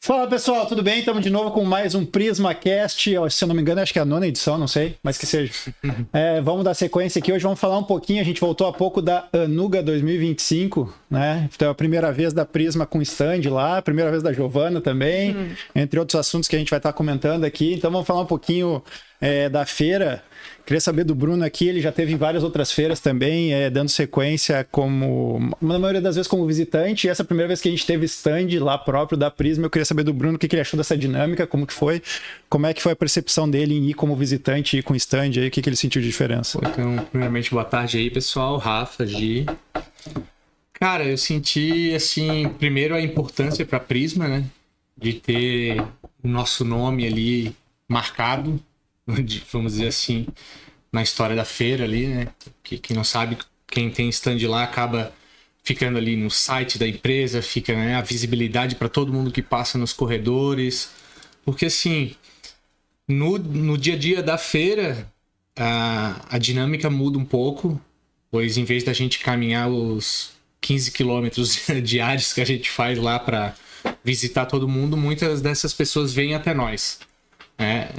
Fala pessoal, tudo bem? Estamos de novo com mais um PrismaCast. Se eu não me engano, acho que é a 9ª edição, não sei, mas que seja. Vamos dar sequência aqui. Hoje vamos falar um pouquinho. A gente voltou há pouco da Anuga 2025, né? Então, a primeira vez da Prisma com stand lá, a primeira vez da Giovana também, entre outros assuntos que a gente vai estar comentando aqui. Então, vamos falar um pouquinho da feira. Queria saber do Bruno aqui, ele já teve em várias outras feiras também, dando sequência como, na maioria das vezes como visitante, e essa primeira vez que a gente teve stand lá próprio da Prisma, eu queria saber do Bruno o que ele achou dessa dinâmica, como que foi, como é que foi a percepção dele em ir como visitante e ir com stand aí, o que ele sentiu de diferença? Então, primeiramente, boa tarde aí, pessoal, Rafa, Gi. Cara, eu senti, assim, primeiro a importância para a Prisma, né, de ter o nosso nome ali marcado, vamos dizer assim, na história da feira ali, né? Que quem não sabe, quem tem stand lá acaba ficando ali no site da empresa, fica, né, a visibilidade para todo mundo que passa nos corredores. Porque assim, no dia a dia da feira, a dinâmica muda um pouco, pois em vez da gente caminhar os 15 quilômetros diários que a gente faz lá para visitar todo mundo, muitas dessas pessoas vêm até nós.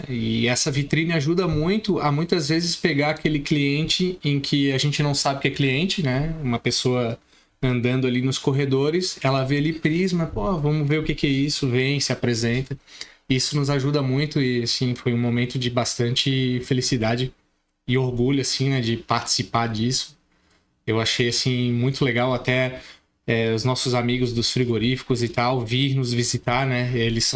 E essa vitrine ajuda muito a muitas vezes pegar aquele cliente em que a gente não sabe que é cliente, né? Uma pessoa andando ali nos corredores, ela vê ali Prisma, pô, vamos ver o que é isso, vem, se apresenta. Isso nos ajuda muito e, assim, foi um momento de bastante felicidade e orgulho, assim, né, de participar disso. Eu achei, assim, muito legal até os nossos amigos dos frigoríficos e tal vir nos visitar, né? Eles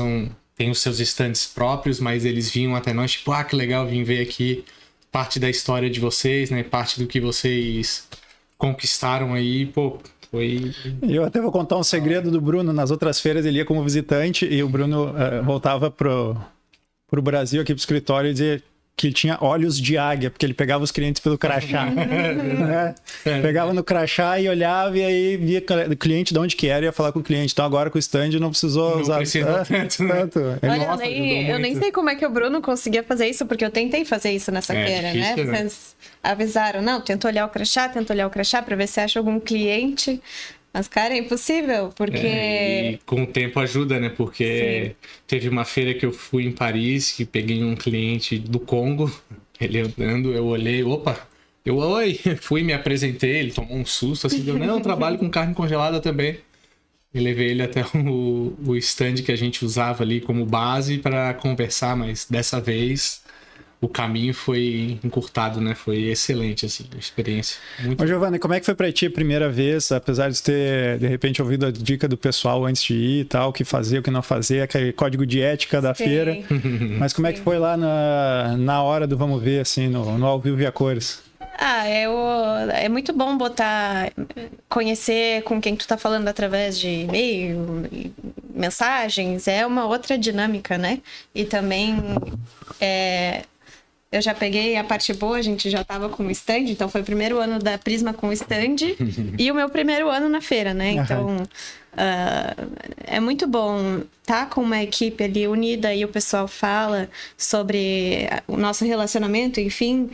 têm os seus stands próprios, mas eles vinham até nós, tipo, que legal, vim ver aqui parte da história de vocês, né? Parte do que vocês conquistaram aí, pô, foi... Eu até vou contar um segredo do Bruno. Nas outras feiras ele ia como visitante e o Bruno voltava pro Brasil, aqui pro escritório, e dizia que ele tinha olhos de águia, porque ele pegava os clientes pelo crachá. Né? Pegava no crachá e olhava e aí via o cliente de onde que era e ia falar com o cliente. Então agora com o stand não precisou usar tanto. Olha, eu nem sei como é que o Bruno conseguia fazer isso, porque eu tentei fazer isso nessa feira, difícil, né? Vocês avisaram, não, tenta olhar o crachá pra ver se acha algum cliente. Mas, cara, é impossível, porque... e com o tempo ajuda, né? Porque teve uma feira que eu fui em Paris, que peguei um cliente do Congo, ele andando, eu olhei, oi, fui, me apresentei, ele tomou um susto, assim, deu, não, eu trabalho com carne congelada também. E levei ele até o stand que a gente usava ali como base para conversar, mas dessa vez... o caminho foi encurtado, né? Foi excelente, assim, a experiência. Ô, Giovana, como é que foi pra ti a primeira vez, apesar de ter, de repente, ouvido a dica do pessoal antes de ir e tal, o que fazer, o que não fazer, aquele código de ética da feira, mas como é que foi lá na hora do vamos ver, assim, no ao vivo e a cores? É muito bom conhecer com quem tu tá falando através de e-mail, mensagens, é uma outra dinâmica, né? E também eu já peguei a parte boa, a gente já tava com o stand, então foi o primeiro ano da Prisma com o stand e o meu primeiro ano na feira, né? Então, é muito bom estar com uma equipe ali unida e o pessoal fala sobre o nosso relacionamento, enfim,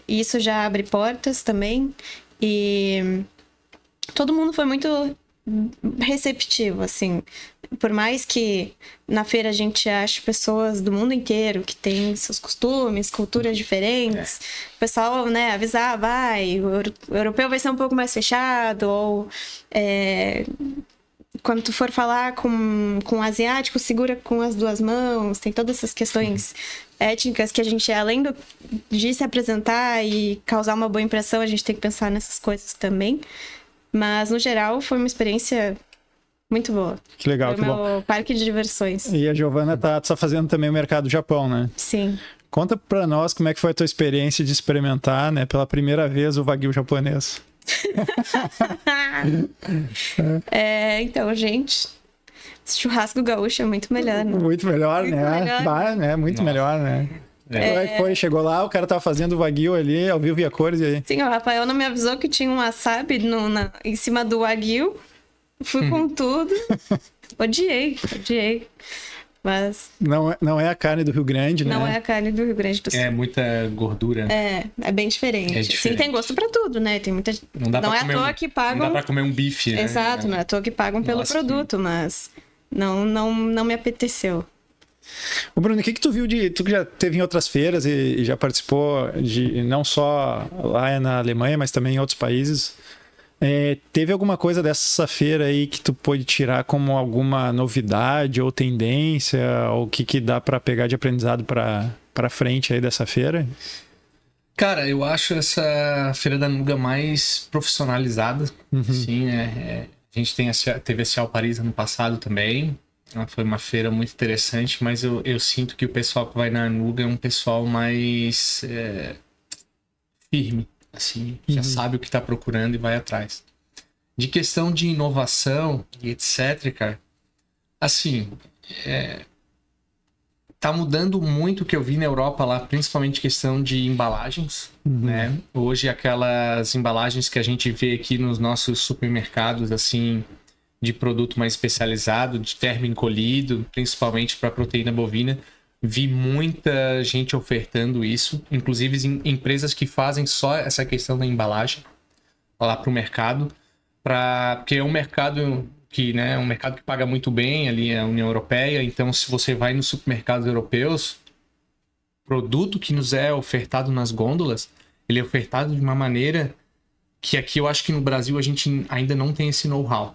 isso já abre portas também e todo mundo foi muito receptivo, assim. Por mais que na feira a gente ache pessoas do mundo inteiro que têm seus costumes, culturas diferentes, o pessoal, né, avisar, o europeu vai ser um pouco mais fechado, ou quando tu for falar com um asiático, segura com as duas mãos, tem todas essas questões étnicas que a gente, além de se apresentar e causar uma boa impressão, a gente tem que pensar nessas coisas também. Mas, no geral, foi uma experiência muito boa. Que legal, foi meu parque de diversões. E a Giovana tá fazendo também o mercado do Japão, né? Sim. Conta pra nós como é que foi a tua experiência de experimentar, né, pela primeira vez o Wagyu japonês. Então, gente, churrasco gaúcho é muito melhor, né? Muito melhor, né? Muito melhor, né? Como é que foi? Chegou lá, o cara tava fazendo o Wagyu ali, ao vivo e a cores, e aí? Sim, o Rafael não me avisou que tinha um wasabi em cima do Wagyu. Fui com tudo. Odiei. Mas... Não é a carne do Rio Grande, né? Não é a carne do Rio Grande do Sul. É muita gordura. É bem diferente. Sim, tem gosto pra tudo, né? Tem muita... Não é à toa que pagam... Não dá pra comer um bife, né? Exato, não é à toa que pagam pelo produto, mas... não me apeteceu. Ô Bruno, o que tu viu tu que já teve em outras feiras e já participou de não só lá na Alemanha, mas também em outros países? Teve alguma coisa dessa feira aí que tu pôde tirar como alguma novidade ou tendência, ou o que dá para pegar de aprendizado para frente aí dessa feira? Cara, eu acho essa feira da Nuga mais profissionalizada. Sim, a gente teve a Cial Paris ano passado também. Foi uma feira muito interessante, mas eu sinto que o pessoal que vai na Nuga é um pessoal mais firme, assim, já sabe o que está procurando e vai atrás. De questão de inovação e etc, cara, assim, tá mudando muito o que eu vi na Europa lá, principalmente questão de embalagens, né? Hoje aquelas embalagens que a gente vê aqui nos nossos supermercados, assim, de produto mais especializado, de termo encolhido, principalmente para proteína bovina. Vi muita gente ofertando isso, inclusive empresas que fazem só essa questão da embalagem lá para o mercado, porque é um mercado que, né, é um mercado que paga muito bem ali, a União Europeia. Então, se você vai nos supermercados europeus, produto que nos é ofertado nas gôndolas, ele é ofertado de uma maneira que aqui eu acho que no Brasil a gente ainda não tem esse know-how,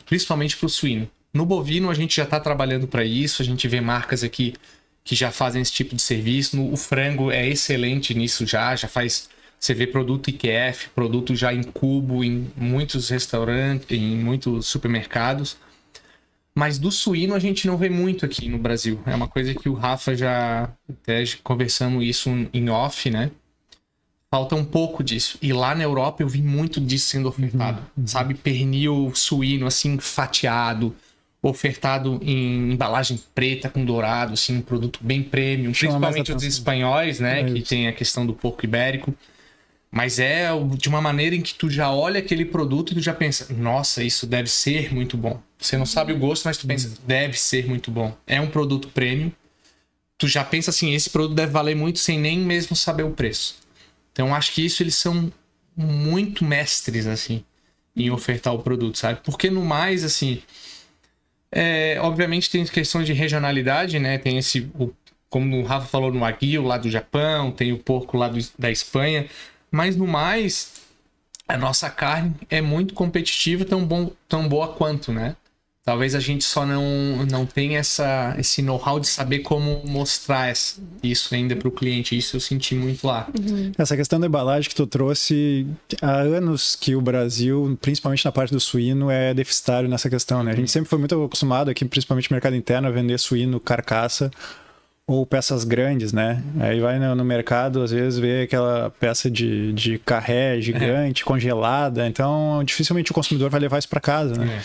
principalmente para o suíno. No bovino a gente já está trabalhando para isso, a gente vê marcas aqui que já fazem esse tipo de serviço. O frango é excelente nisso já faz, você vê produto IQF, produto já em cubo em muitos restaurantes, em muitos supermercados. Mas do suíno a gente não vê muito aqui no Brasil. É uma coisa que o Rafa já até conversamos isso em off, né? Falta um pouco disso. E lá na Europa eu vi muito disso sendo ofertado. Sabe? Pernil suíno, assim, fatiado, ofertado em embalagem preta com dourado, assim, um produto bem premium. Principalmente os espanhóis, né? Que tem a questão do porco ibérico. Mas é de uma maneira em que tu já olha aquele produto e tu já pensa, nossa, isso deve ser muito bom. Você não sabe o gosto, mas tu pensa, deve ser muito bom. É um produto premium. Tu já pensa assim, esse produto deve valer muito sem nem mesmo saber o preço. Então, acho que isso eles são muito mestres, assim, em ofertar o produto, sabe? Porque no mais, assim, obviamente tem questões de regionalidade, né? Tem como o Rafa falou, no aguil lá do Japão, tem o porco lá da Espanha. Mas no mais, a nossa carne é muito competitiva, tão boa quanto, né? Talvez a gente só não tenha esse know-how de saber como mostrar isso ainda para o cliente. Isso eu senti muito lá. Essa questão da embalagem que tu trouxe, há anos que o Brasil, principalmente na parte do suíno, é deficitário nessa questão, né? A gente sempre foi muito acostumado aqui, principalmente no mercado interno, a vender suíno, carcaça ou peças grandes, né? Aí vai no mercado, às vezes vê aquela peça de carré gigante, congelada, então dificilmente o consumidor vai levar isso para casa, né?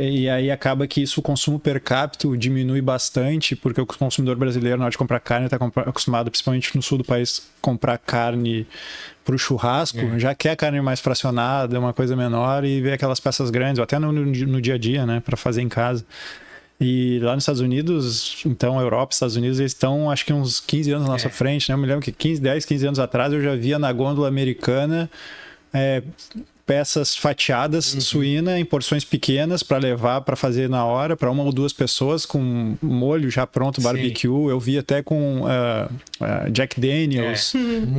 E aí acaba que isso, o consumo per capita diminui bastante, porque o consumidor brasileiro, na hora de comprar carne, está acostumado, principalmente no sul do país, comprar carne para o churrasco, já quer carne mais fracionada, uma coisa menor, e vê aquelas peças grandes, ou até no dia a dia, né? Para fazer em casa. E lá nos Estados Unidos, então, Europa, Estados Unidos, eles estão, acho que uns 15 anos na nossa frente, né? Eu me lembro que 10, 15 anos atrás eu já via na gôndola americana peças fatiadas, suína, em porções pequenas para levar, para fazer na hora, para uma ou duas pessoas, com molho já pronto, barbecue. Eu vi até com Jack Daniels,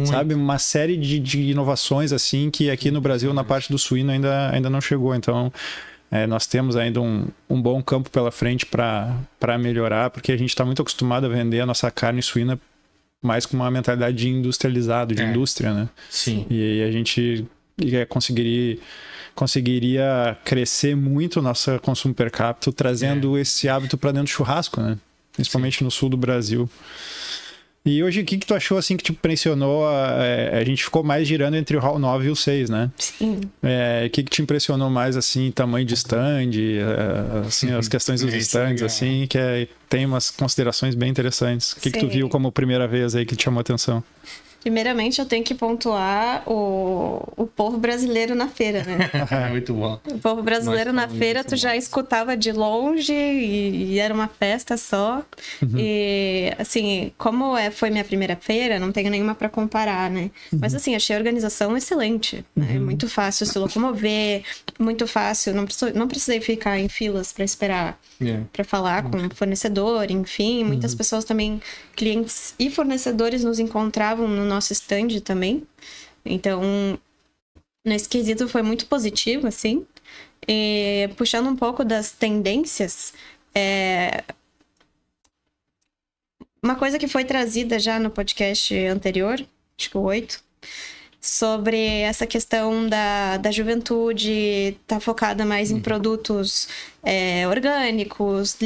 sabe? Uma série de inovações, assim, que aqui no Brasil, na parte do suíno, ainda não chegou. Então, nós temos ainda um bom campo pela frente para melhorar, porque a gente está muito acostumado a vender a nossa carne suína mais com uma mentalidade de industrializado, de indústria, né? Sim. E a gente conseguiria crescer muito o nosso consumo per capita trazendo esse hábito para dentro do churrasco, né? Principalmente no sul do Brasil. E hoje, o que tu achou, assim, que te impressionou? A gente ficou mais girando entre o Hall 9 e o 6, né? Sim. O que te impressionou mais, assim, tamanho de stand, assim, as questões dos stands, assim, que tem umas considerações bem interessantes. O que tu viu como primeira vez aí que te chamou a atenção? Primeiramente, eu tenho que pontuar o povo brasileiro na feira, né? Muito bom. O povo brasileiro na feira, tu já escutava de longe e era uma festa só. E, assim, como foi minha primeira feira, não tenho nenhuma para comparar, né? Mas, assim, achei a organização excelente. Né? Muito fácil se locomover, muito fácil. Não precisei ficar em filas para esperar, para falar com o fornecedor, enfim. Muitas pessoas também, clientes e fornecedores, nos encontravam no nosso stand também. Então, nesse quesito foi muito positivo, assim. E, puxando um pouco das tendências, uma coisa que foi trazida já no podcast anterior, acho que o 8, sobre essa questão da juventude, tá focada mais em produtos orgânicos,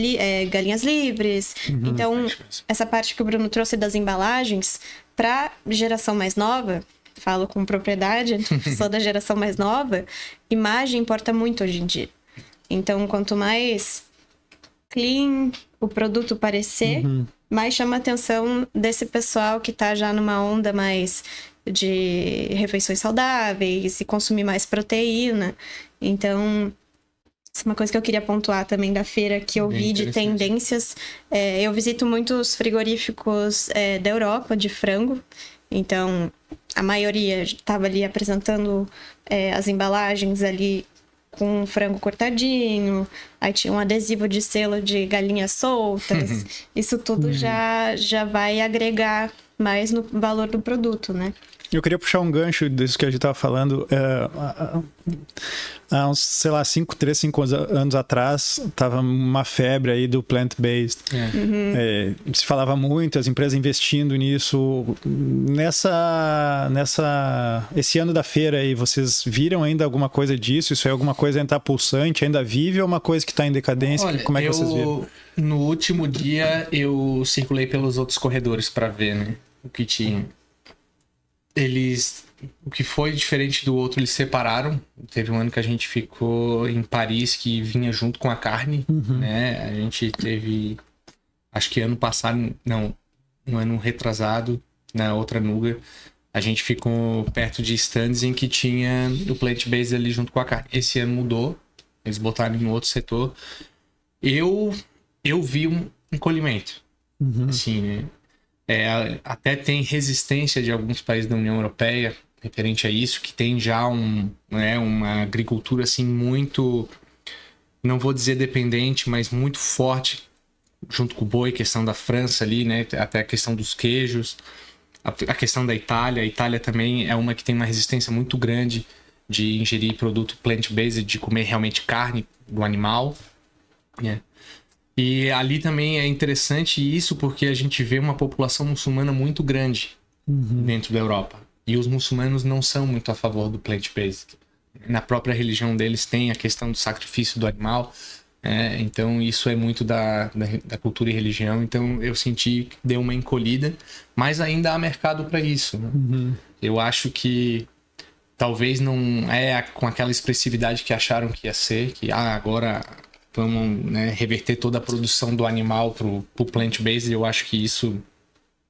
galinhas livres. Então, essa parte que o Bruno trouxe das embalagens, para geração mais nova, falo com propriedade, sou da geração mais nova, imagem importa muito hoje em dia. Então, quanto mais clean o produto parecer, mais chama a atenção desse pessoal que tá já numa onda mais de refeições saudáveis e consumir mais proteína. Então, isso é uma coisa que eu queria pontuar também da feira, que eu vi de tendências. Eu visito muitos frigoríficos da Europa, de frango. Então, a maioria estava ali apresentando as embalagens ali com frango cortadinho. Aí tinha um adesivo de selo de galinhas soltas. Isso tudo já vai agregar mais no valor do produto, né? Eu queria puxar um gancho disso que a gente estava falando. Há uns, sei lá, 5 anos atrás, estava uma febre aí do plant-based. Se falava muito, as empresas investindo nisso. Esse ano da feira aí, vocês viram ainda alguma coisa disso? Isso é alguma coisa ainda está pulsante, ainda vive, ou uma coisa que está em decadência? Olha, como é que vocês viram? No último dia, eu circulei pelos outros corredores para ver, né, o que tinha. O que foi diferente do outro, eles separaram. Teve um ano que a gente ficou em Paris, que vinha junto com a carne, né? A gente teve, acho que ano passado, não, um ano retrasado, na outra Nuga, a gente ficou perto de stands em que tinha o plant-based ali junto com a carne. Esse ano mudou, eles botaram em outro setor. Eu vi um encolhimento, assim, né? Até tem resistência de alguns países da União Europeia referente a isso, que tem já uma agricultura assim muito, não vou dizer dependente, mas muito forte, junto com o boi, questão da França ali, né? Até a questão dos queijos, a questão da Itália. A Itália também é uma que tem uma resistência muito grande de ingerir produto plant-based, de comer realmente carne do animal, né? E ali também é interessante isso porque a gente vê uma população muçulmana muito grande dentro da Europa. E os muçulmanos não são muito a favor do plant-based. Na própria religião deles tem a questão do sacrifício do animal. Então isso é muito da cultura e religião. Então eu senti que deu uma encolhida. Mas ainda há mercado para isso, né? Eu acho que talvez não é com aquela expressividade que acharam que ia ser. Que agora... vamos, né, reverter toda a produção do animal pro plant-based. Eu acho que isso,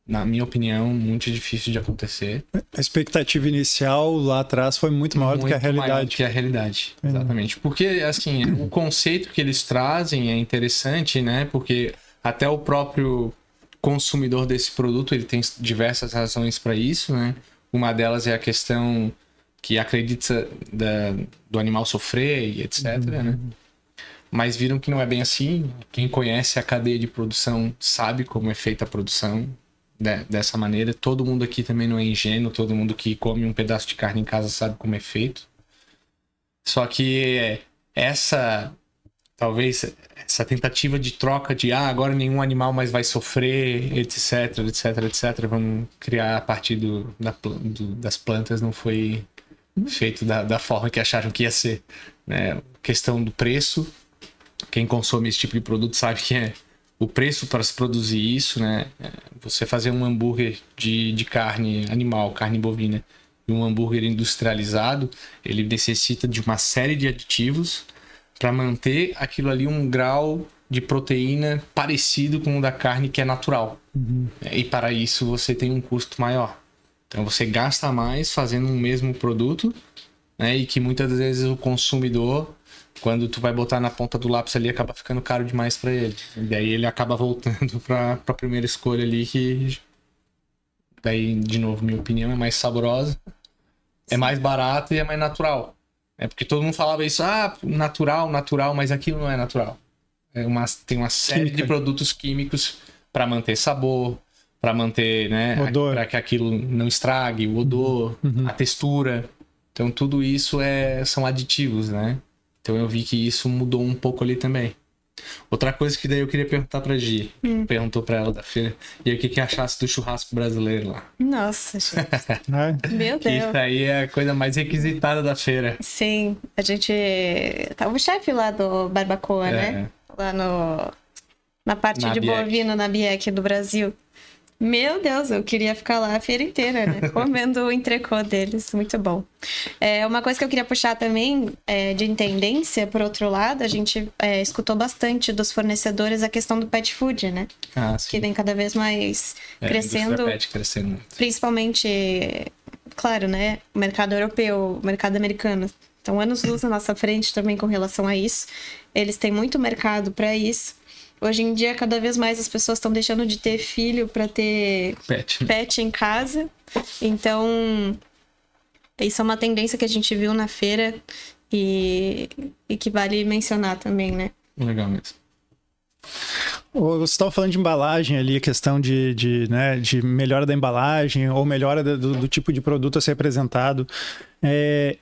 na minha opinião, muito difícil de acontecer. A expectativa inicial lá atrás foi muito maior do que a realidade. Maior do que a realidade, exatamente. Porque, assim, o conceito que eles trazem é interessante, né? Porque até o próprio consumidor desse produto, ele tem diversas razões para isso, né? Uma delas é a questão que acredita do animal sofrer e etc, né? Mas viram que não é bem assim. Quem conhece a cadeia de produção sabe como é feita a produção dessa maneira. Todo mundo aqui também não é ingênuo. Todo mundo que come um pedaço de carne em casa sabe como é feito. Só que talvez essa tentativa de troca de agora nenhum animal mais vai sofrer, etc, etc, etc. Vamos criar a partir das plantas, não foi feito da forma que acharam que ia ser, né? Questão do preço. Quem consome esse tipo de produto sabe que o preço para se produzir isso, né? Você fazer um hambúrguer de carne animal, carne bovina, e um hambúrguer industrializado, ele necessita de uma série de aditivos para manter aquilo ali um grau de proteína parecido com o da carne que é natural. E para isso você tem um custo maior. Então você gasta mais fazendo um mesmo produto, né? E que muitas vezes o consumidor, quando tu vai botar na ponta do lápis ali, acaba ficando caro demais para ele. E daí ele acaba voltando para a primeira escolha ali, que daí, de novo, minha opinião, é mais saborosa, é mais barato e é mais natural. É porque todo mundo falava isso, natural, mas aquilo não é natural. Tem uma série de produtos químicos para manter sabor, para manter, né, para que aquilo não estrague, o odor, a textura. Então tudo isso são aditivos, né? Então eu vi que isso mudou um pouco ali também. Outra coisa que daí eu queria perguntar pra Gi, perguntou pra ela da feira, e aí o que achasse do churrasco brasileiro lá? Nossa, gente. Meu Deus. Isso aí é a coisa mais requisitada da feira. Sim, a gente tava o chefe lá do Barbacoa, né? Lá na parte de bovino, na Biek do Brasil. Meu Deus, eu queria ficar lá a feira inteira, né? Comendo o entrecô deles, muito bom. Uma coisa que eu queria puxar também, de tendência, por outro lado, a gente escutou bastante dos fornecedores a questão do pet food, né? Sim. Que vem cada vez mais crescendo. A pet crescendo muito. Principalmente, claro, né? O mercado europeu, o mercado americano. Então, anos-luz na nossa frente também com relação a isso. Eles têm muito mercado para isso. Hoje em dia, cada vez mais as pessoas estão deixando de ter filho para ter pet em casa. Então, isso é uma tendência que a gente viu na feira e que vale mencionar também, né? Legal mesmo. Você estava falando de embalagem ali, a questão de melhora da embalagem ou melhora do tipo de produto a ser apresentado.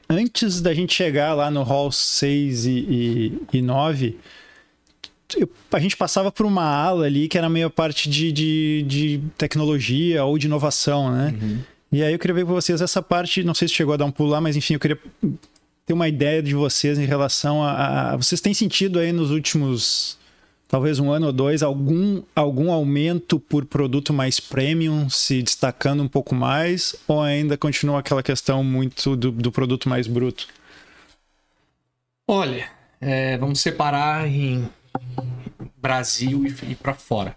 Antes da gente chegar lá no Hall 6 e 9... a gente passava por uma ala ali que era meio a parte de tecnologia ou de inovação, né? E aí eu queria ver com vocês essa parte, não sei se chegou a dar um pulo lá, mas enfim, eu queria ter uma ideia de vocês em relação a vocês têm sentido aí nos últimos, talvez um ano ou dois, algum aumento por produto mais premium, se destacando um pouco mais, ou ainda continua aquela questão muito do produto mais bruto? Olha, vamos separar em Brasil e para fora.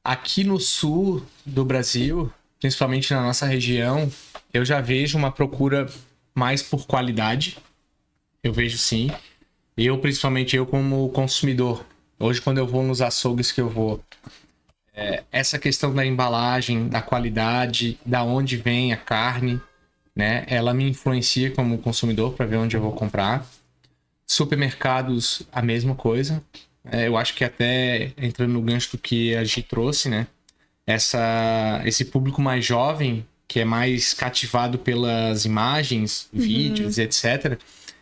Aqui no sul do Brasil, principalmente na nossa região, eu já vejo uma procura mais por qualidade. Eu vejo sim. Principalmente eu como consumidor. Hoje, quando eu vou nos açougues que eu vou, essa questão da embalagem, da qualidade, da onde vem a carne, né? Ela me influencia como consumidor para ver onde eu vou comprar. Supermercados, a mesma coisa. Eu acho que até entrando no gancho do que a gente trouxe, né? Esse público mais jovem, que é mais cativado pelas imagens, vídeos, etc.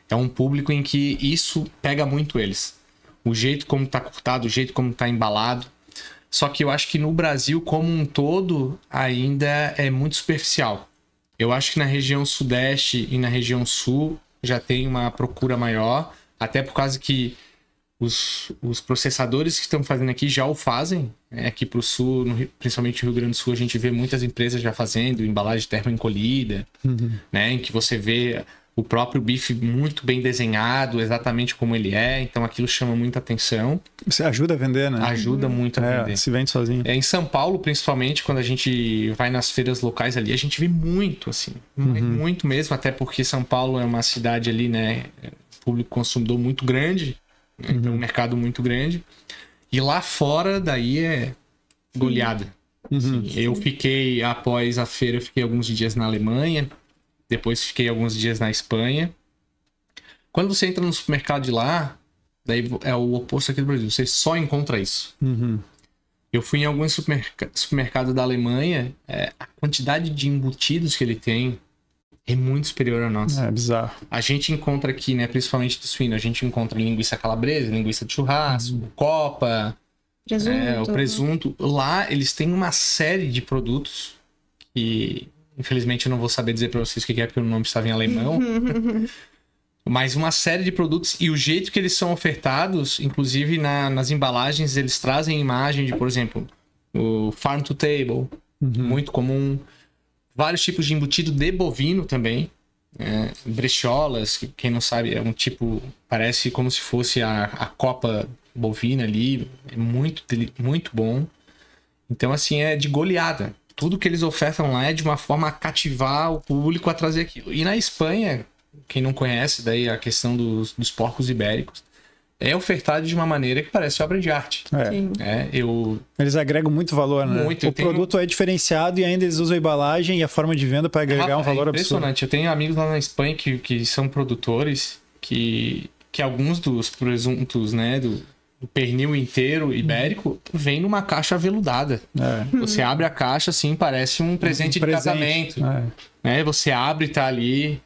É um público em que isso pega muito eles. O jeito como tá cortado, o jeito como tá embalado. Só que eu acho que no Brasil, como um todo, ainda é muito superficial. Eu acho que na região sudeste e na região sul já tem uma procura maior, até por causa que os processadores que estão fazendo aqui já o fazem. Aqui para o sul, principalmente no Rio Grande do Sul, a gente vê muitas empresas já fazendo embalagem termoencolhida, né, em que você vê o próprio bife muito bem desenhado, exatamente como ele é. Então aquilo chama muita atenção. Você ajuda a vender, né? Ajuda muito a vender. Se vende sozinho. Em São Paulo, principalmente, quando a gente vai nas feiras locais ali, a gente vê muito, assim. Muito mesmo, até porque São Paulo é uma cidade ali, né? Público consumidor muito grande. Então, um mercado muito grande. E lá fora, daí é goleada. Assim, eu fiquei, após a feira, eu fiquei alguns dias na Alemanha. Depois fiquei alguns dias na Espanha. Quando você entra no supermercado de lá, daí é o oposto aqui do Brasil. Você só encontra isso. Eu fui em alguns supermercados da Alemanha. A quantidade de embutidos que ele tem é muito superior à nossa. É bizarro. A gente encontra aqui, né, principalmente do suíno, a gente encontra linguiça calabresa, linguiça de churrasco, copa, o presunto. Lá eles têm uma série de produtos que... Infelizmente eu não vou saber dizer para vocês o que é, porque o nome estava em alemão. Mas uma série de produtos. E o jeito que eles são ofertados, inclusive nas embalagens, eles trazem imagem de, por exemplo, o farm to table. Muito comum. Vários tipos de embutido de bovino também. Brecholas, que quem não sabe, é um tipo... Parece como se fosse a copa bovina ali. É muito, muito bom. Então, assim, é de goleada. tudo que eles ofertam lá é de uma forma a cativar o público a trazer aquilo. E na Espanha, quem não conhece daí a questão dos porcos ibéricos, é ofertado de uma maneira que parece obra de arte. Eles agregam muito valor, né? Muito, o produto é diferenciado e ainda eles usam a embalagem e a forma de venda para agregar um valor impressionante. absurdo. Eu tenho amigos lá na Espanha que são produtores que alguns dos presuntos, né, do pernil inteiro ibérico vem numa caixa aveludada. Você abre a caixa, assim, parece um presente de casamento. Né? Você abre e tá ali...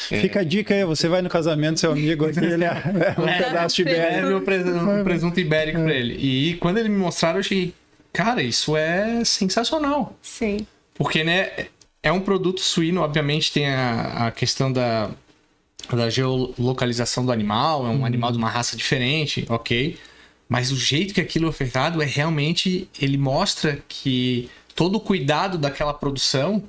Fica a dica aí, você vai no casamento do seu amigo aqui, ele é um pedaço de ibérico. Meu presunto ibérico pra ele. E quando ele me mostraram, eu achei, cara, isso é sensacional. Sim. Porque, né, é um produto suíno, obviamente tem a questão da geolocalização do animal, é um animal de uma raça diferente, ok. Mas o jeito que aquilo é ofertado é realmente, ele mostra que todo o cuidado daquela produção...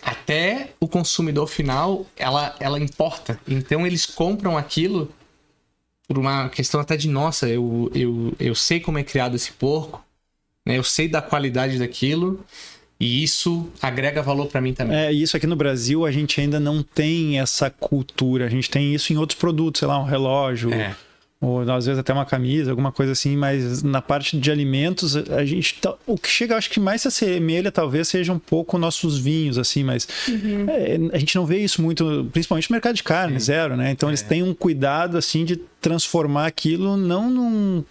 até o consumidor final, ela importa. Então, eles compram aquilo por uma questão até de, nossa, eu sei como é criado esse porco, né? Eu sei da qualidade daquilo, e isso agrega valor para mim também. Isso aqui no Brasil, a gente ainda não tem essa cultura. A gente tem isso em outros produtos, sei lá, um relógio... ou às vezes até uma camisa, alguma coisa assim, mas na parte de alimentos, a gente o que chega, acho que mais se assemelha talvez seja um pouco nossos vinhos, assim, mas a gente não vê isso muito, principalmente no mercado de carne, zero, né? Então eles têm um cuidado, assim, de transformar aquilo não num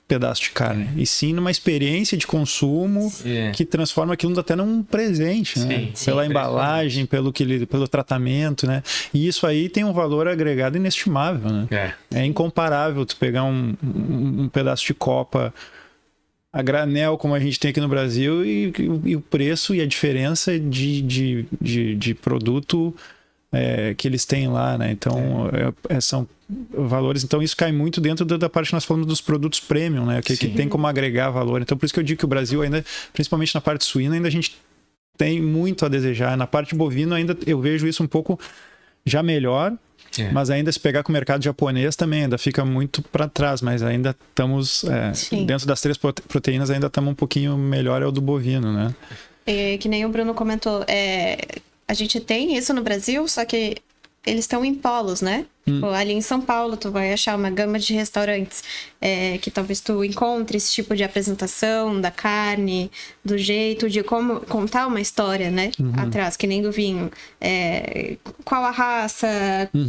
pedaço de carne, e sim numa experiência de consumo que transforma aquilo até num presente, né? Pela embalagem, pelo tratamento, né? E isso aí tem um valor agregado inestimável, né? É incomparável tu pegar um pedaço de copa a granel, como a gente tem aqui no Brasil, e o preço e a diferença de produto que eles têm lá, né? Então, são valores. Então, isso cai muito dentro da parte que nós falamos dos produtos premium, né? Que tem como agregar valor. Então, por isso que eu digo que o Brasil ainda, principalmente na parte suína, ainda a gente tem muito a desejar. Na parte bovina, ainda eu vejo isso um pouco já melhor, mas ainda se pegar com o mercado japonês também ainda fica muito para trás, mas ainda estamos dentro das 3 proteínas, ainda estamos um pouquinho melhor, é o do bovino, né? Que nem o Bruno comentou, a gente tem isso no Brasil, só que eles estão em polos, né? Tipo, ali em São Paulo, tu vai achar uma gama de restaurantes que talvez tu encontre esse tipo de apresentação da carne, do jeito de como contar uma história, né? Atrás, que nem do vinho. Qual a raça,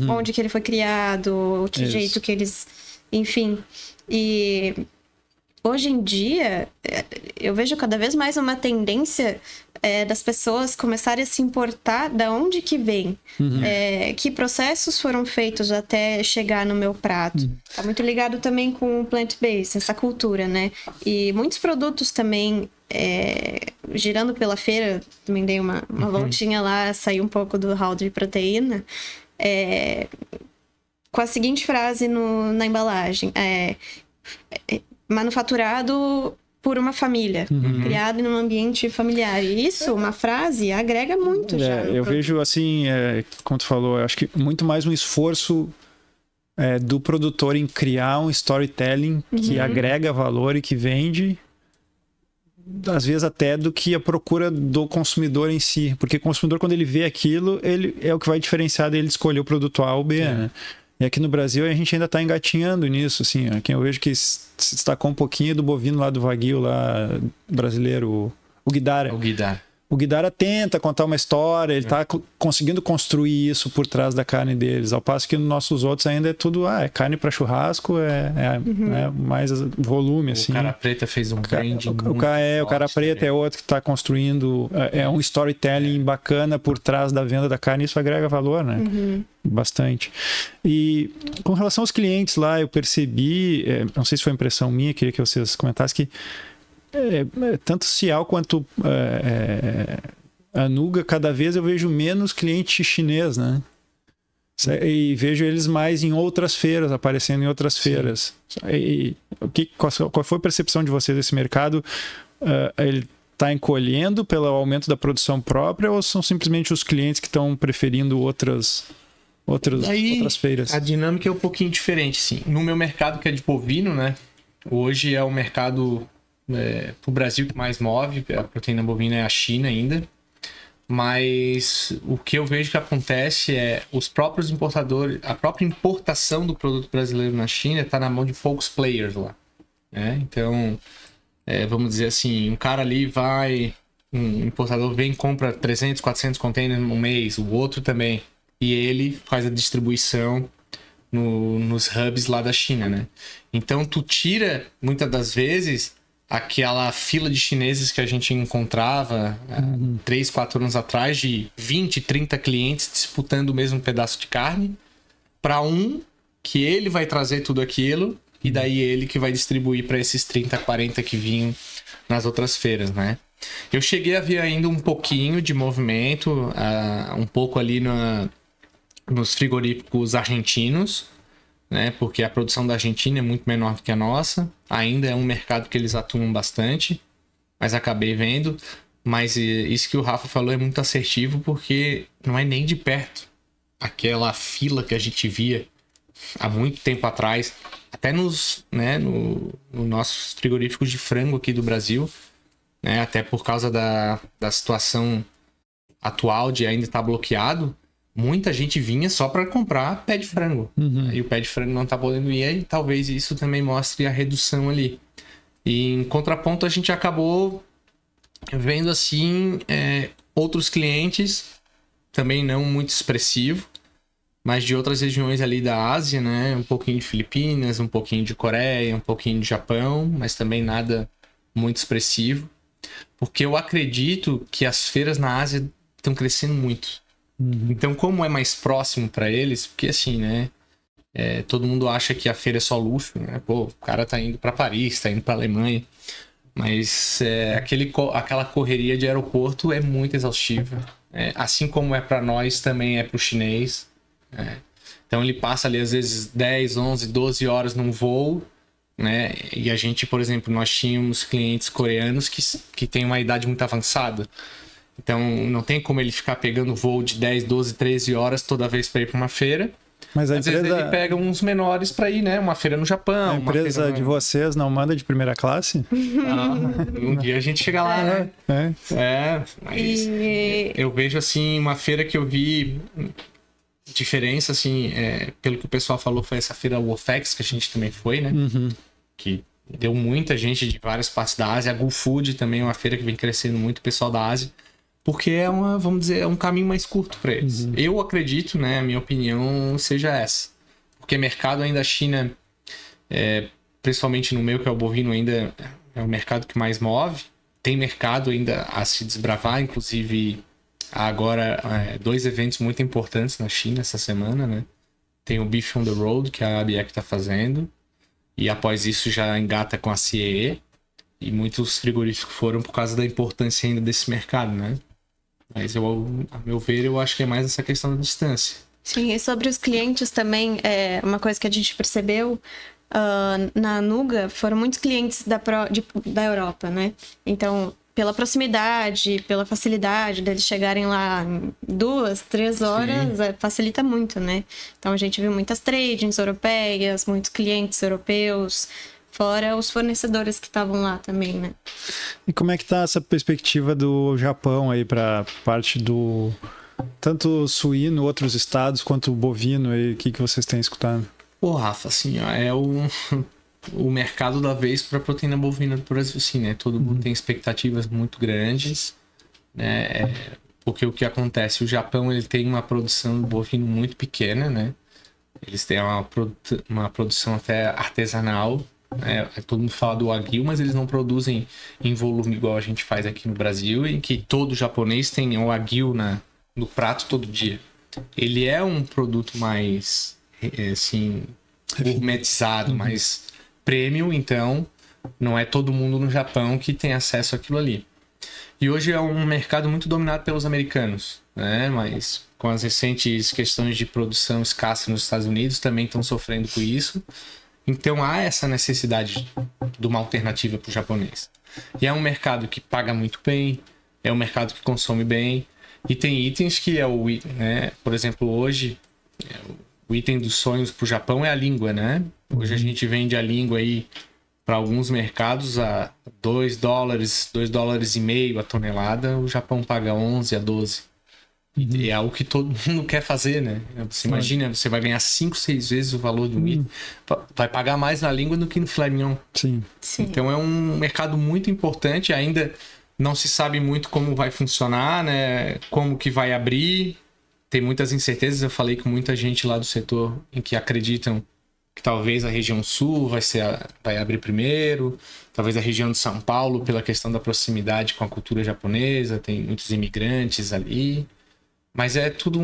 onde que ele foi criado, que jeito que eles... Enfim. E hoje em dia, eu vejo cada vez mais uma tendência das pessoas começarem a se importar da onde que vem, que processos foram feitos até chegar no meu prato. Tá muito ligado também com o plant-based, essa cultura, né? E muitos produtos também, girando pela feira, também dei uma voltinha lá, saí um pouco do hall de proteína, com a seguinte frase na embalagem, manufaturado por uma família, criado em um ambiente familiar. E isso, uma frase, agrega muito já. Eu vejo assim, como tu falou, eu acho que muito mais um esforço do produtor em criar um storytelling que agrega valor e que vende, às vezes até do que a procura do consumidor em si. Porque o consumidor, quando ele vê aquilo, ele é o que vai diferenciar dele de escolher o produto A ou B, né? E aqui no Brasil a gente ainda está engatinhando nisso, assim, quem eu vejo que se destacou um pouquinho do bovino lá do Wagyu, lá brasileiro, o Guidara. O Guidara tenta contar uma história, ele está conseguindo construir isso por trás da carne deles, ao passo que nos nossos outros ainda é tudo, é carne para churrasco, mais volume, assim. O Cara Preta fez um branding o Cara Preta é outro que está construindo, um storytelling bacana por trás da venda da carne, isso agrega valor, né? Bastante. E com relação aos clientes lá, eu percebi, não sei se foi impressão minha, queria que vocês comentassem que tanto Cial quanto Anuga, cada vez eu vejo menos cliente chinês, né? E vejo eles mais em outras feiras, aparecendo em outras feiras. E qual foi a percepção de vocês desse mercado? Ele está encolhendo pelo aumento da produção própria ou são simplesmente os clientes que estão preferindo outras feiras? A dinâmica é um pouquinho diferente, sim. No meu mercado, que é de bovino, né? Hoje é o mercado Pro Brasil, que mais move a proteína bovina é a China ainda. Mas o que eu vejo que acontece é os próprios importadores, a própria importação do produto brasileiro na China está na mão de poucos players lá, né? Então, vamos dizer assim, um cara ali um importador vem e compra 300, 400 containers no mês, o outro também, e ele faz a distribuição nos hubs lá da China, né? Então, tu tira, muitas das vezes, aquela fila de chineses que a gente encontrava 3, 4 anos atrás, de 20, 30 clientes disputando o mesmo pedaço de carne, para que ele vai trazer tudo aquilo, e daí ele que vai distribuir para esses 30, 40 que vinham nas outras feiras, né? Eu cheguei a ver ainda um pouquinho de movimento, um pouco ali nos frigoríficos argentinos, né? Porque a produção da Argentina é muito menor do que a nossa. Ainda é um mercado que eles atuam bastante, mas acabei vendo. Mas isso que o Rafa falou é muito assertivo, porque não é nem de perto aquela fila que a gente via há muito tempo atrás, até nos nossos frigoríficos de frango aqui do Brasil, né? Até por causa da situação atual de ainda estar bloqueado. Muita gente vinha só para comprar pé de frango. E o pé de frango não tá podendo ir, e talvez isso também mostre a redução ali. E em contraponto, a gente acabou vendo assim outros clientes, também não muito expressivo, mas de outras regiões ali da Ásia, né? Um pouquinho de Filipinas, um pouquinho de Coreia, um pouquinho de Japão, mas também nada muito expressivo. Porque eu acredito que as feiras na Ásia estão crescendo muito. Então, como é mais próximo para eles, porque assim, né? Todo mundo acha que a feira é só luxo, né? Pô, o cara tá indo para Paris, tá indo para Alemanha. Mas aquela correria de aeroporto é muito exaustiva. Assim como é para nós, também é para o chinês. Então, ele passa ali, às vezes, 10, 11, 12 horas num voo, né? E a gente, por exemplo, nós tínhamos clientes coreanos que têm uma idade muito avançada. Então, não tem como ele ficar pegando voo de 10, 12, 13 horas toda vez para ir para uma feira. Mas Às vezes ele pega uns menores para ir, né? Uma feira no Japão. A empresa de vocês não manda de primeira classe? Um dia a gente chega lá, né? Mas eu vejo, assim, uma feira que eu vi diferença, assim, pelo que o pessoal falou, foi essa feira WOFEX, que a gente também foi, né? Que deu muita gente de várias partes da Ásia. A GoFood também é uma feira que vem crescendo muito, o pessoal da Ásia. Porque vamos dizer, um caminho mais curto para eles. Eu acredito, né, a minha opinião seja essa. Porque mercado ainda a China, principalmente no meu, que é o bovino, ainda é o mercado que mais move. Tem mercado ainda a se desbravar, inclusive agora 2 eventos muito importantes na China essa semana, né? Tem o Beef on the Road, que a ABEC está fazendo. E após isso já engata com a CEE. E muitos frigoríficos foram por causa da importância ainda desse mercado, né? Mas, a meu ver, eu acho que é mais essa questão da distância. Sim, e sobre os clientes também, uma coisa que a gente percebeu na Anuga, foram muitos clientes da Europa, né? Então, pela proximidade, pela facilidade deles chegarem lá em 2, 3 horas, facilita muito, né? Então, a gente viu muitas tradings europeias, muitos clientes europeus, fora os fornecedores que estavam lá também, né? E como é que tá essa perspectiva do Japão aí para parte do tanto suíno, outros estados, quanto o bovino aí? O que vocês têm escutado? Pô, Rafa, assim, ó, é o mercado da vez para proteína bovina do Brasil, assim, né? Todo mundo tem expectativas muito grandes, né? Porque o que acontece? O Japão, ele tem uma produção de bovino muito pequena, né? Eles têm uma produção até artesanal. Todo mundo fala do Wagyu, mas eles não produzem em volume igual a gente faz aqui no Brasil, em que todo japonês tem o Wagyu no prato todo dia. Ele é um produto mais, assim, gourmetizado, mais premium, então não é todo mundo no Japão que tem acesso àquilo ali. E hoje é um mercado muito dominado pelos americanos, né? Mas com as recentes questões de produção escassa nos Estados Unidos, também estão sofrendo com isso. Então há essa necessidade de uma alternativa para o japonês. E é um mercado que paga muito bem, é um mercado que consome bem, e tem itens que né? Por exemplo, hoje, o item dos sonhos para o Japão é a língua, né? Hoje a gente vende a língua aí para alguns mercados a $2, $2,5 a tonelada, o Japão paga 11 a 12. E é algo que todo mundo quer fazer, né? Você imagina, você vai ganhar 5, 6 vezes o valor do milho. Vai pagar mais na língua do que no filé mignon. Sim. Então é um mercado muito importante. Ainda não se sabe muito como vai funcionar, né? Como que vai abrir. Tem muitas incertezas. Eu falei com muita gente lá do setor em que acreditam que talvez a região sul vai abrir primeiro. Talvez a região de São Paulo, pela questão da proximidade com a cultura japonesa. Tem muitos imigrantes ali. Mas é tudo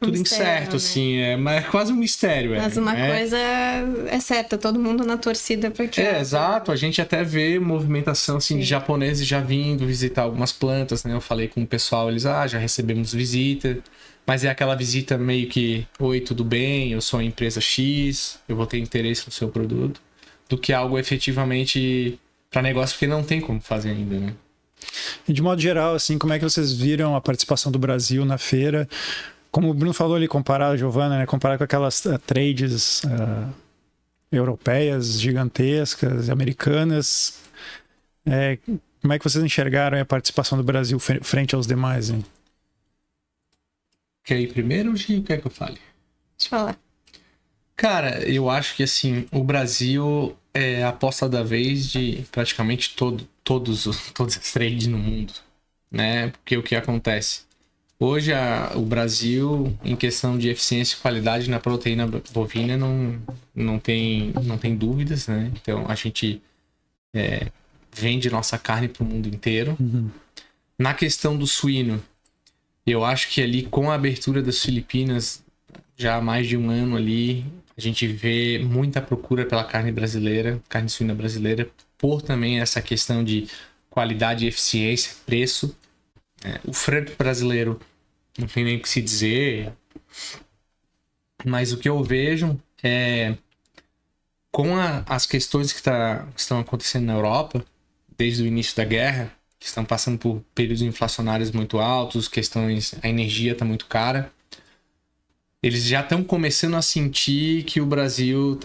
tudo incerto, né? Assim, mas é quase um mistério. Mas uma coisa é certa, todo mundo na torcida para que... Exato, a gente até vê movimentação assim, de japoneses já vindo visitar algumas plantas, né? Eu falei com o pessoal, eles, já recebemos visita, mas é aquela visita meio que, oi, tudo bem, eu sou a empresa X, eu vou ter interesse no seu produto, do que algo efetivamente para negócio, porque não tem como fazer ainda, né? E de modo geral, assim, como é que vocês viram a participação do Brasil na feira? Como o Bruno falou ali, comparar, Giovana, né? Comparar com aquelas trades europeias gigantescas, americanas. Como é que vocês enxergaram a participação do Brasil frente aos demais? Hein? Quer ir primeiro ou quer que eu fale? Deixa eu falar. Cara, eu acho que assim, o Brasil é a aposta da vez de praticamente todas as trades no mundo, né? Porque o que acontece? Hoje o Brasil, em questão de eficiência e qualidade na proteína bovina, não tem dúvidas, né? Então a gente vende nossa carne para o mundo inteiro. Uhum. Na questão do suíno, eu acho que ali com a abertura das Filipinas, já há mais de um ano ali, a gente vê muita procura pela carne brasileira, carne suína brasileira, por também essa questão de qualidade, eficiência, preço. O frango brasileiro, não tem nem o que se dizer, mas o que eu vejo é, com as questões que estão acontecendo na Europa, desde o início da guerra, que estão passando por períodos inflacionários muito altos, a energia está muito cara, eles já estão começando a sentir que o Brasil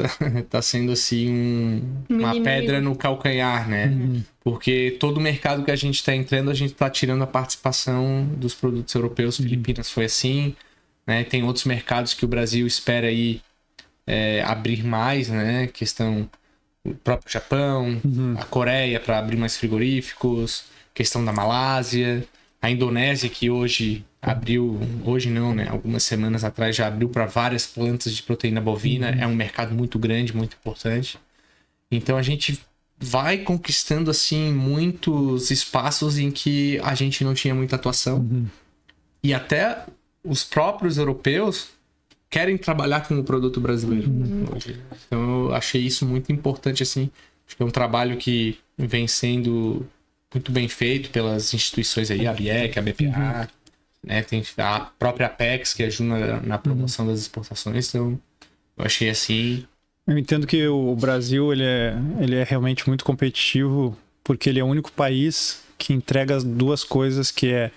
tá sendo assim uma pedra no calcanhar, né? Uhum. Porque todo mercado que a gente está entrando, a gente está tirando a participação dos produtos europeus. Filipinas foi assim, né? Tem outros mercados que o Brasil espera aí abrir mais, né? Questão o próprio Japão, a Coreia para abrir mais frigoríficos, questão da Malásia, a Indonésia que hoje não, né? Algumas semanas atrás já abriu para várias plantas de proteína bovina. É um mercado muito grande, muito importante. Então a gente vai conquistando assim muitos espaços em que a gente não tinha muita atuação. E até os próprios europeus querem trabalhar com o produto brasileiro. Então eu achei isso muito importante, assim. Acho que é um trabalho que vem sendo muito bem feito pelas instituições aí, a BIEC, a BPA, né? Tem a própria Apex que ajuda na promoção das exportações. Então eu achei assim... Eu entendo que o Brasil ele é realmente muito competitivo porque ele é o único país que entrega as duas coisas, que é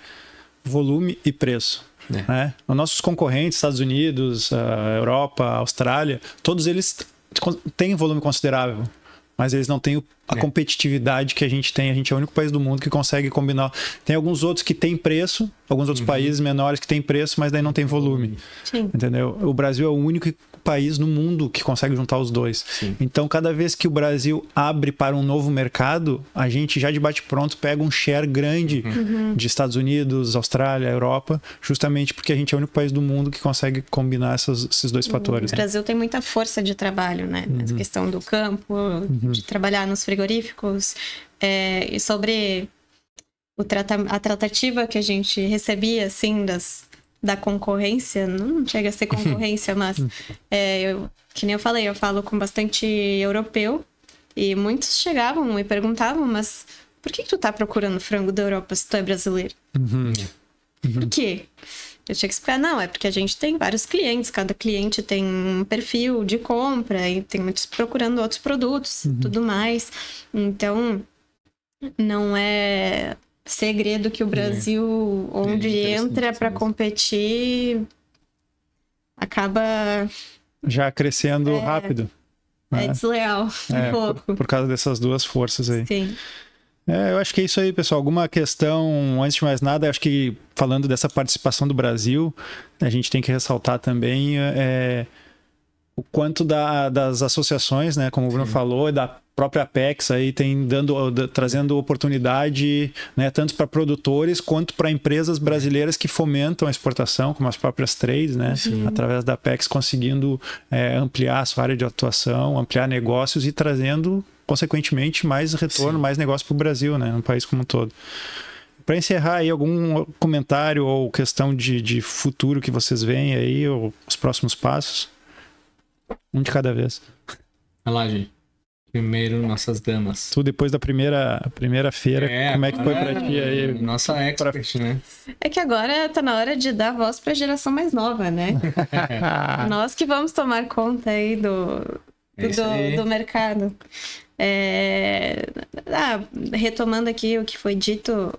volume e preço. Né? Os nossos concorrentes, Estados Unidos, a Europa, a Austrália, todos eles têm volume considerável, mas eles não têm a competitividade que a gente tem. A gente é o único país do mundo que consegue combinar. Tem alguns outros que têm preço, alguns outros países menores que têm preço, mas daí não tem volume. Sim. Entendeu? O Brasil é o único país no mundo que consegue juntar os dois. Sim. Então, cada vez que o Brasil abre para um novo mercado, a gente já de bate-pronto pega um share grande de Estados Unidos, Austrália, Europa, justamente porque a gente é o único país do mundo que consegue combinar esses dois fatores. O Brasil tem muita força de trabalho, né? Essa questão do campo, de trabalhar nos frigoríficos, e sobre a tratativa que a gente recebia, assim, da concorrência, não chega a ser concorrência, mas que nem eu falei, eu falo com bastante europeu e muitos chegavam e perguntavam, mas por que tu tá procurando frango da Europa se tu é brasileiro? Por quê? Eu tinha que explicar, não, é porque a gente tem vários clientes, cada cliente tem um perfil de compra e tem muitos procurando outros produtos e tudo mais. Então, não é segredo que o Brasil, onde entra para competir, acaba já crescendo rápido. É desleal um pouco. Por causa dessas duas forças aí. Sim. Eu acho que é isso aí, pessoal. Alguma questão, antes de mais nada, acho que falando dessa participação do Brasil, a gente tem que ressaltar também o quanto das associações, né, como o Bruno falou, da própria Apex aí trazendo oportunidade, né, tanto para produtores quanto para empresas brasileiras que fomentam a exportação, como as próprias trades, né, através da Apex conseguindo ampliar a sua área de atuação, ampliar negócios e trazendo, consequentemente, mais retorno, mais negócio para o Brasil, né, no país como um todo. Para encerrar aí, algum comentário ou questão de futuro que vocês veem aí, ou os próximos passos? Um de cada vez. Vai lá, gente. Primeiro, nossas damas. Tu, depois da primeira feira, como é que foi pra ti aí? Nossa expert, né? É que agora tá na hora de dar voz pra geração mais nova, né? Nós que vamos tomar conta aí do mercado. Retomando aqui o que foi dito,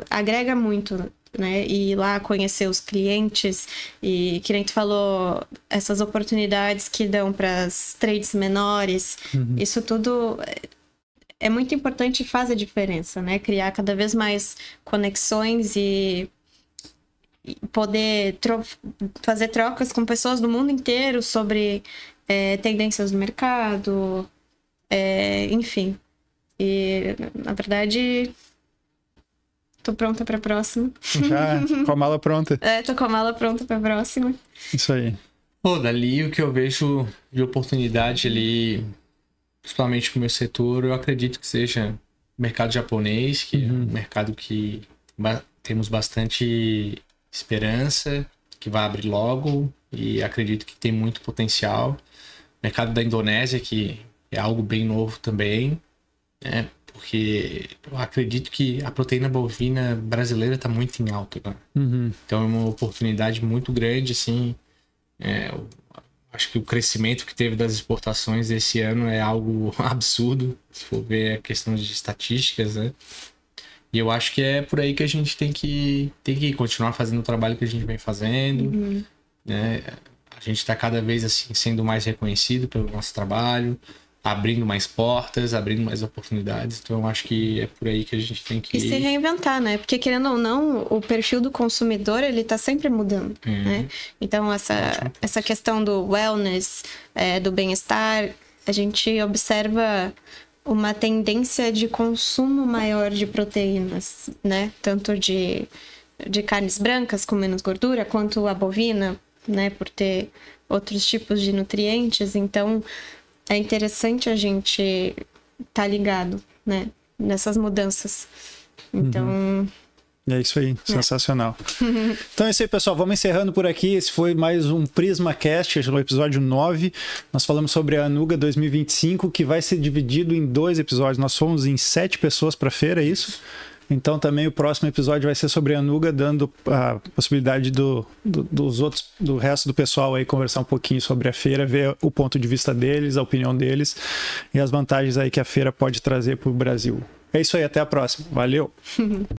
agrega muito, né? Ir lá conhecer os clientes e, que nem tu falou, essas oportunidades que dão para as trades menores, isso tudo é muito importante e faz a diferença, né? Criar cada vez mais conexões e poder fazer trocas com pessoas do mundo inteiro sobre tendências do mercado, enfim. E, na verdade, tô pronta pra próxima. Já, com a mala pronta. Tô com a mala pronta pra próxima. Isso aí. Pô, dali o que eu vejo de oportunidade ali, principalmente pro meu setor, eu acredito que seja o mercado japonês, que é um mercado que temos bastante esperança, que vai abrir logo e acredito que tem muito potencial. Mercado da Indonésia, que é algo bem novo também, né? Porque eu acredito que a proteína bovina brasileira está muito em alta agora. Então é uma oportunidade muito grande, assim. Acho que o crescimento que teve das exportações esse ano é algo absurdo, se for ver a questão de estatísticas, né? E eu acho que é por aí que a gente tem que continuar fazendo o trabalho que a gente vem fazendo, né? A gente está cada vez assim sendo mais reconhecido pelo nosso trabalho, abrindo mais portas, abrindo mais oportunidades. Então, eu acho que é por aí que a gente tem que... E se reinventar, né? Porque, querendo ou não, o perfil do consumidor, ele tá sempre mudando, né? Então, essa questão do wellness, do bem-estar, a gente observa uma tendência de consumo maior de proteínas, né? Tanto de carnes brancas com menos gordura, quanto a bovina, né? Por ter outros tipos de nutrientes. Então, é interessante a gente estar ligado, né? Nessas mudanças. Então... É isso aí, sensacional. Então é isso aí, pessoal. Vamos encerrando por aqui. Esse foi mais um PrismaCast, no episódio 9. Nós falamos sobre a Anuga 2025, que vai ser dividido em 2 episódios. Nós fomos em 7 pessoas para a feira, é isso? Então também o próximo episódio vai ser sobre a Anuga, dando a possibilidade do resto do pessoal aí conversar um pouquinho sobre a feira, ver o ponto de vista deles, a opinião deles e as vantagens aí que a feira pode trazer para o Brasil. É isso aí, até a próxima. Valeu!